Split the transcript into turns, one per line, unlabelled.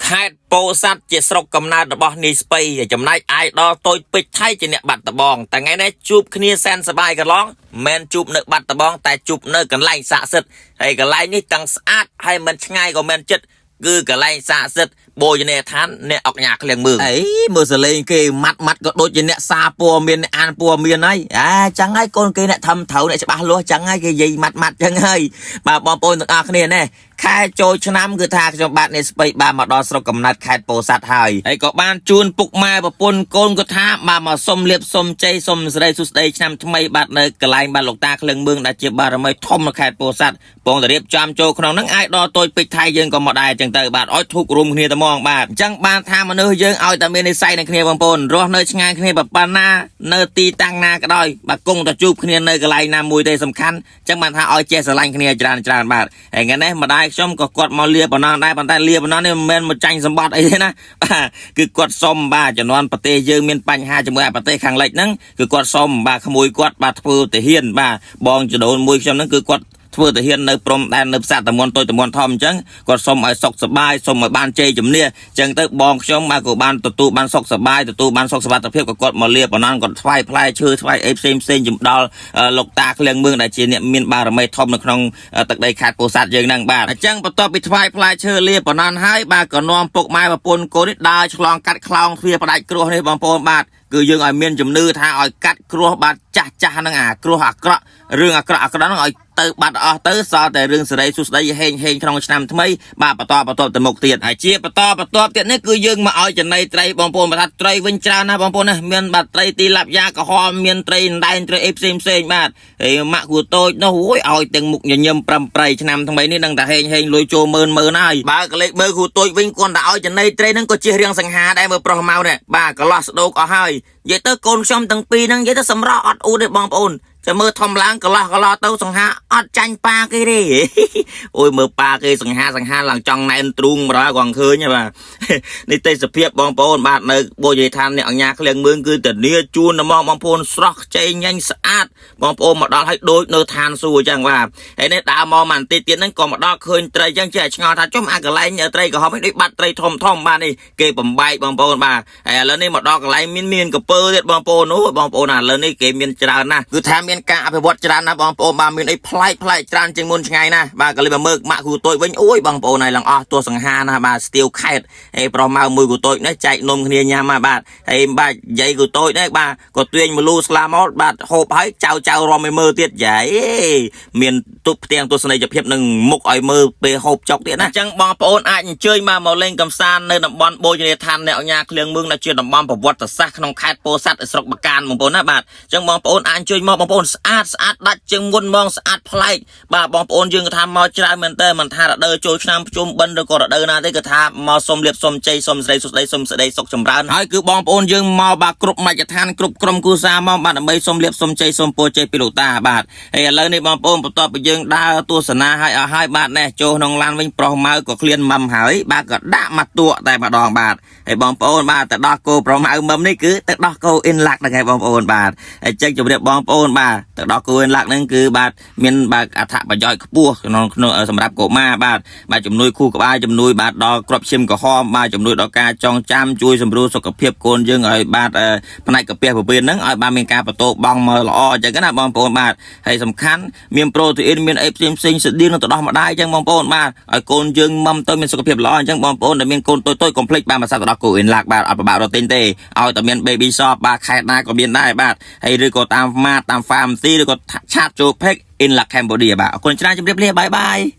ខេត្តពោធិ៍សាត់ជាស្រុកកំណើតរបស់នីស្បៃចំណែកអាយដល់តូចពេជ្រថៃជាអ្នកបាត់ដំបងតែថ្ងៃនេះជួបគ្នាសែនសប្បាយកន្លងមិនជួបនៅបាត់ដំបងតែជួបនៅកន្លែងស័ក្តិសិទ្ធិហើយកន្លែងនេះទាំងស្អាតហើយមិនឆ្ងាយក៏មិនចិត្តគឺកន្លែងស័ក្តិសិទ្ធិបូជនីយដ្ឋានអ្នកអុកញ៉ាឃ្លៀងមើងអីមើលសលេងគេម៉ាត់ក៏ដូចជាអ្នកសារព័ត៌មានអានព័ត៌មានហើយចឹងហើយកូនគេអ្នកធំត្រូវអ្នកច្បាស់លាស់ចឹងហើយគេនិយាយម៉ាត់ចឹងហើយបាទបងប្អូនទាំងអស់គ្នាណែខែចូលឆ្នាំគឺថាខ្ញុំបាទនេះស្បៃបានមកដល់ស្រុកកំណើតខេត្តពោធិ៍សាត់ហើយក៏បានជូនពុកម៉ែប្រពន្ធកូនគាត់ថាបានមកសុំលៀបសុំជ័យសុំសេរីសុស្ដីឆ្នាំថ្មីបាទនៅកន្លែងបាទលោកតាឃ្លឹងមើងដែលជាបារមីធំនៅខេត្តពោធិ៍សាត់ពងតារៀបចំចូលក្នុងហ្នឹងអាចដល់តូចពេជ្រថៃយើងក៏មកដែរចឹងទៅបាទឲ្យធុករួមគ្នាតែហ្មងបាទអញ្ចឹងបានថាមនុស្សយើងឲ្យតែមាននិស្ស័យនឹងគ្នាបងប្អូនរស់នៅឆ្ងាយគ្នាប៉ុណ្ណានៅទីតាំងណាក៏ដោយបាទគង់តែជួបគ្នានៅកន្លែងណាមួយទេសំខាន់អញ្ចឹងបានថាឲ្យចេះស្រឡាញ់គ្នាច្រើនបាទហើយថ្ងៃនេះម្ដាយខ្ញុំក៏គាត់មកលាប៉ុណ្ណឹងដែរប៉ុន្តែលាប៉ុណ្ណឹងនេះមិនមែនមកចាញ់សម្បត្តិអីទេណាបាទគឺគាត់សុំបាទជំនាន់ប្រទេសយើងមានបញ្ហាជាមួយប្រទេសខាងលិចហ្នឹងគឺគាត់សុំបាទក្មួយគាត់បាទធ្វើទាហានបាទបងចដូនមួយខ្ញុំហ្នឹងគឺគាត់ធ្វើទាហាននៅព្រំដែននៅផ្សារតមន់តូចតមន់ធំអញ្ចឹងគាត់សុំឲ្យសុខសប្បាយសុំឲ្យបានជ័យជំនះអញ្ចឹងទៅបងខ្ញុំបាទក៏បានទទួលបានសុខសប្បាយទទួលបានសុខសុវត្ថិភាពក៏គាត់មកលាប៉ុណ្ណឹងគាត់ថ្វាយផ្លែឈើថ្វាយអីផ្សេងជំដល់លោកតាឃ្លៀងមើងដែលជាអ្នកមានបារមីធំនៅក្នុងទឹកដីខេត្តពោធិ៍សាត់យើងហ្នឹងបាទអញ្ចឹងបន្ទាប់ពីថ្វាយផ្លែឈើលាប៉ុណ្ណឹងហើយបាទក៏នាំពុកម៉ែប្រពន្ធកូននេះដើរឆ្លងកាត់ខ្លោងទ្វារផ្ដាច់គ្រោះនេះបងប្អូនបាទគឺយើងឲ្យមានជំនឿថាឲ្យកាត់គ្រោះបាទចាស់ហ្នឹងគ្រោះអាក្រក់រឿងអាក្រក់ហ្នឹងឲ្យទៅបាត់អស់ទៅសល់តែរឿងសេរីសុស្ដីហេងក្នុងឆ្នាំថ្មីបាទបន្តទៅមុខទៀតហើយជាបន្តទៀតនេះគឺយើងមកឲ្យចំណីត្រីបងប្អូនបាទត្រីវិញច្រើនណាបងប្អូនណាមានបាទត្រីទីឡាប់យ៉ាក្រហមមានត្រីដែងត្រីអីផ្សេងបាទហើយម៉ាក់គួតូចនោះអូយឲ្យទាំងមុខញញឹមប្រំប្រៃឆ្នាំថ្មីនេះនឹងតែហេងលុយចូលមើលហើយបើកលេខមើលគួតូចវិញគាត់តែឲ្យចំណីត្រីហ្នឹងក៏ជារឿងសង្ហាដែរមើលប្រុសមកនេះបាទកន្លោះស្ដោកអស់ហើយនិយាយទៅកូនខ្ញុំទាំងពីរហ្នឹងនិយាយទៅសម្រស់អត់អ៊ូទេបងប្អូនจะមើលធំឡើងកន្លោះទៅសង្ហាអត់ចាញ់ប៉ាគេទេអូយមើលប៉ាគេសង្ហាឡើងចង់ណែនទ្រូងម្ដងគាត់ឃើញបាទនេះទេសភាពបងប្អូនបាទនៅបូជនីយដ្ឋានអ្នកអញ្ញាឃ្លៀងមើងគឺធានាជូនដល់បងប្អូនស្រស់ខ្ចីញញស្អាតបងប្អូនមកដល់ឲ្យដូចនៅឋានសួគ៌អញ្ចឹងបាទហើយនេះដើរមកបន្តិចទៀតហ្នឹងក៏មកដល់ឃើញត្រីអញ្ចឹងចេះឆ្ងល់ថាចុះអាកន្លែងត្រីក្រហមនេះដូចបាត់ត្រីធំបាទនេះគេបំបែកបងប្អូនបាទហើយឥឡូវនេះមកដល់កន្លែងមានកពើទៀតបងប្អូនអូបងប្អូនឥឡូវនេះគេមានច្រើនណាស់គឺថាមានការអភិវឌ្ឍច្រើនណាស់បងប្អូនបាទមានអីប្លែកច្រើនជាងមុនឆ្ងាយណាស់បាទក៏លេបមើលម៉ាក់គូតូចវិញអូយបងប្អូនហើយឡើងអស់ទោះសង្ហាណាបាទស្ទាវខេតហើយប្រុសម៉ៅមួយគូតូចនេះចែកនំគ្នាញ៉ាំមកបាទហើយបាទយាយគូតូចនេះបាទក៏ទាញមលូស្លាមកបាទហូបហើយចៅរំឲ្យមើលទៀតយាយមានទុកផ្ទាំងទស្សនីយភាពនឹងមុខឲ្យមើលពេលហូបចុកទៀតណាអញ្ចឹងបងប្អូនអាចអញ្ជើញមកលេងកំសាន្តនៅតំបន់បូជនីយដ្ឋានអ្នកអញ្ញាឃ្លៀងមើងដែលជាតំបន់ប្រវត្តិសាស្ត្រក្នុងខេត្តពោធិ៍សាត់ស្រុកបកានបងប្អូនណាបាទអញ្ចឹងបងប្អូនអាចអញ្ជើញមកបងប្អូនស្អាតដាច់ជាងមុនមកស្អាតប្លែកបាទបងប្អូនយើងក៏ថាមកច្រើនមែនតើមិនថារដូវចូលឆ្នាំភ្ជុំបិណ្ឌឬក៏រដូវណាទេគឺថាមកសុំលៀបសុំជ័យសុំសេរីសុស្ដីសុំសេចក្ដីសុខចម្រើនហើយគឺបងប្អូនយើងមកបាទគ្រប់មជ្ឈដ្ឋានគ្រប់ក្រុមគូសាមកបាទដើម្បីសុំលៀបសុំជ័យសុំពរជ័យពីលោកតាបាទហើយឥឡូវនេះបងប្អូនបន្ទាប់ពីយើងដើរទស្សនាឲ្យអស់ហើយបាទនេះចូលក្នុងឡានវិញប្រុសម៉ៅក៏ឃ្លានម៉ាំហើយបាទក៏ដាក់មកទួតែម្ដងបាទហើយបងប្អូនបាទទៅដោះគោប្រុសម៉ៅម៉ាំនេះគឺទៅដោះគោអ៊ីនឡាក់ហ្នឹងហើយបងប្អូនបាទហើយចឹងជម្រាបបងប្អូនបាទទៅដោះគោអ៊ីនឡាក់ហ្នឹងគឺបាទមានបាទអត្ថប្រយោជន៍ខ្ពស់ក្នុងសម្រាប់កុមារបាទជំនួយខួរក្បាលជំនួយបាទដល់គ្រាប់ឈាមក្រហមបាទជំនួយដល់ការចងចាំជួយសម្រួលសុខភាពកូនយើងឲ្យបាទផ្នែកកាពះពពៀនហ្នឹងឲ្យបាទមានការបន្តបង់មកល្អអញ្ចឹងណាបងប្អូនបាទហើយសំខាន់មានប្រូតេអ៊ីនមានអីផ្សេងស្តៀងនឹងទៅដោះម្ដាយអញ្ចឹងបងប្អូនបាទឲ្យកូនយើងមុំទៅមានសុខភាពល្អអញ្ចឹងបងប្អូនដែលមានកូនតូចកុំភ្លេចបាទមកសាក់ទៅដោះគោអ៊ីនឡាក់បាទអត់ពិបាករត់ទិញទេឲ្យតែមាន baby shop បាទខេត្តណាក៏មានដែរបាទហើយឬក៏តាមម៉ាតតាម pharmacy ឬក៏ឆាតចូល page អ៊ីនឡាក់ Cambodia បាទអរគុណច្រើនជម្រាបលាបាយ